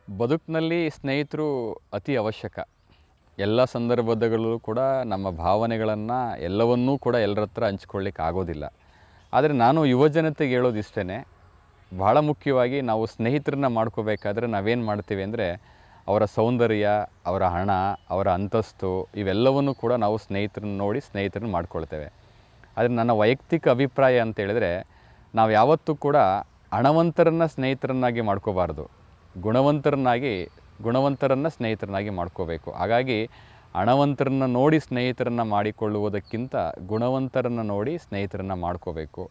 ಬದುಕಿನಲ್ಲಿ ಸ್ನೇಹಿತರು ಅತಿ ಅವಶ್ಯಕ. ಎಲ್ಲ ಸಂದರ್ಭದಲ್ಲೂ ಕೂಡ ನಮ್ಮ ಭಾವನೆಗಳನ್ನು ಎಲ್ಲವನ್ನೂ ಕೂಡ ಎಲ್ಲರ ಹತ್ರ ಹಂಚ್ಕೊಳ್ಳಿಕ್ಕೆ ಆಗೋದಿಲ್ಲ. ಆದರೆ ನಾನು ಯುವಜನತೆಗೆ ಹೇಳೋದಿಷ್ಟೇ, ಬಹಳ ಮುಖ್ಯವಾಗಿ ನಾವು ಸ್ನೇಹಿತರನ್ನ ಮಾಡ್ಕೋಬೇಕಾದ್ರೆ ನಾವೇನು ಮಾಡ್ತೀವಿ ಅಂದರೆ, ಅವರ ಸೌಂದರ್ಯ, ಅವರ ಹಣ, ಅವರ ಅಂತಸ್ತು ಇವೆಲ್ಲವನ್ನೂ ಕೂಡ ನಾವು ಸ್ನೇಹಿತರನ್ನ ನೋಡಿ ಸ್ನೇಹಿತರನ್ನ ಮಾಡ್ಕೊಳ್ತೇವೆ. ಆದರೆ ನನ್ನ ವೈಯಕ್ತಿಕ ಅಭಿಪ್ರಾಯ ಅಂತ ಹೇಳಿದ್ರೆ, ನಾವು ಯಾವತ್ತೂ ಕೂಡ ಹಣವಂತರನ್ನು ಸ್ನೇಹಿತರನ್ನಾಗಿ ಮಾಡ್ಕೋಬಾರ್ದು, ಗುಣವಂತರನ್ನು ಸ್ನೇಹಿತರನ್ನಾಗಿ ಮಾಡ್ಕೋಬೇಕು. ಹಾಗಾಗಿ ಹಣವಂತರನ್ನು ನೋಡಿ ಸ್ನೇಹಿತರನ್ನು ಮಾಡಿಕೊಳ್ಳುವುದಕ್ಕಿಂತ ಗುಣವಂತರನ್ನು ನೋಡಿ ಸ್ನೇಹಿತರನ್ನು ಮಾಡ್ಕೋಬೇಕು.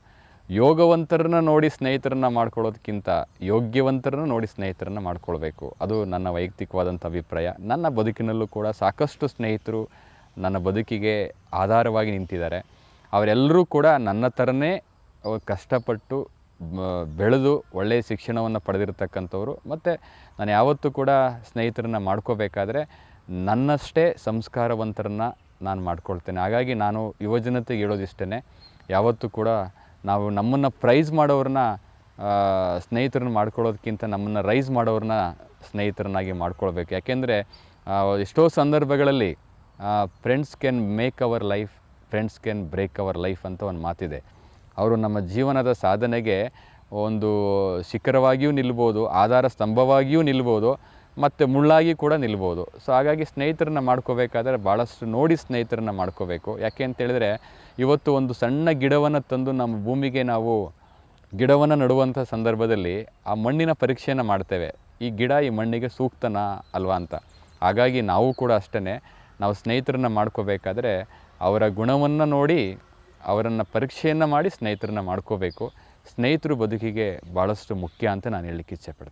ಯೋಗವಂತರನ್ನು ನೋಡಿ ಸ್ನೇಹಿತರನ್ನು ಮಾಡ್ಕೊಳ್ಳೋದಕ್ಕಿಂತ ಯೋಗ್ಯವಂತರನ್ನು ನೋಡಿ ಸ್ನೇಹಿತರನ್ನು ಮಾಡ್ಕೊಳ್ಬೇಕು. ಅದು ನನ್ನ ವೈಯಕ್ತಿಕವಾದಂಥ ಅಭಿಪ್ರಾಯ. ನನ್ನ ಬದುಕಿನಲ್ಲೂ ಕೂಡ ಸಾಕಷ್ಟು ಸ್ನೇಹಿತರು ನನ್ನ ಬದುಕಿಗೆ ಆಧಾರವಾಗಿ ನಿಂತಿದ್ದಾರೆ. ಅವರೆಲ್ಲರೂ ಕೂಡ ನನ್ನ ಥರನೇ ಕಷ್ಟಪಟ್ಟು ಬೆಳೆದು ಒಳ್ಳೆಯ ಶಿಕ್ಷಣವನ್ನು ಪಡೆದಿರತಕ್ಕಂಥವ್ರು. ಮತ್ತು ನಾನು ಯಾವತ್ತೂ ಕೂಡ ಸ್ನೇಹಿತರನ್ನು ಮಾಡ್ಕೋಬೇಕಾದ್ರೆ ನನ್ನಷ್ಟೇ ಸಂಸ್ಕಾರವಂತರನ್ನು ನಾನು ಮಾಡ್ಕೊಳ್ತೇನೆ. ಹಾಗಾಗಿ ನಾನು ಯುವಜನತೆಗೆ ಹೇಳೋದಿಷ್ಟೇ, ಯಾವತ್ತೂ ಕೂಡ ನಾವು ನಮ್ಮನ್ನು ಪ್ರೈಸ್ ಮಾಡೋರನ್ನ ಸ್ನೇಹಿತರನ್ನ ಮಾಡ್ಕೊಳ್ಳೋದಕ್ಕಿಂತ ನಮ್ಮನ್ನು ರೈಸ್ ಮಾಡೋರನ್ನ ಸ್ನೇಹಿತರನ್ನಾಗಿ ಮಾಡ್ಕೊಳ್ಬೇಕು. ಯಾಕೆಂದರೆ ಎಷ್ಟೋ ಸಂದರ್ಭಗಳಲ್ಲಿ friends can make our life, friends can break our life ಅಂತ ಒಂದು ಮಾತಿದೆ. ಅವರು ನಮ್ಮ ಜೀವನದ ಸಾಧನೆಗೆ ಒಂದು ಶಿಖರವಾಗಿಯೂ ನಿಲ್ಬೋದು, ಆಧಾರ ಸ್ತಂಭವಾಗಿಯೂ ನಿಲ್ಬೋದು, ಮತ್ತು ಮುಳ್ಳಾಗಿ ಕೂಡ ನಿಲ್ಬೋದು. ಸೊ ಹಾಗಾಗಿ ಸ್ನೇಹಿತರನ್ನ ಮಾಡ್ಕೋಬೇಕಾದ್ರೆ ಭಾಳಷ್ಟು ನೋಡಿ ಸ್ನೇಹಿತರನ್ನ ಮಾಡ್ಕೋಬೇಕು. ಯಾಕೆ ಅಂತೇಳಿದ್ರೆ, ಇವತ್ತು ಒಂದು ಸಣ್ಣ ಗಿಡವನ್ನು ತಂದು ನಮ್ಮ ಭೂಮಿಗೆ ನಾವು ಗಿಡವನ್ನು ನೆಡುವಂಥ ಸಂದರ್ಭದಲ್ಲಿ ಆ ಮಣ್ಣಿನ ಪರೀಕ್ಷೆಯನ್ನು ಮಾಡ್ತೇವೆ. ಈ ಗಿಡ ಈ ಮಣ್ಣಿಗೆ ಸೂಕ್ತನಾ ಅಲ್ವಾ ಅಂತ. ಹಾಗಾಗಿ ನಾವು ಕೂಡ ಅಷ್ಟೇ, ನಾವು ಸ್ನೇಹಿತರನ್ನ ಮಾಡ್ಕೋಬೇಕಾದ್ರೆ ಅವರ ಗುಣವನ್ನು ನೋಡಿ ಅವರನ್ನು ಪರೀಕ್ಷೆಯನ್ನು ಮಾಡಿ ಸ್ನೇಹಿತರನ್ನ ಮಾಡ್ಕೋಬೇಕು. ಸ್ನೇಹಿತರು ಬದುಕಿಗೆ ಭಾಳಷ್ಟು ಮುಖ್ಯ ಅಂತ ನಾನು ಹೇಳಲಿಕ್ಕೆ ಇಚ್ಛೆಪಡ್ತೇನೆ.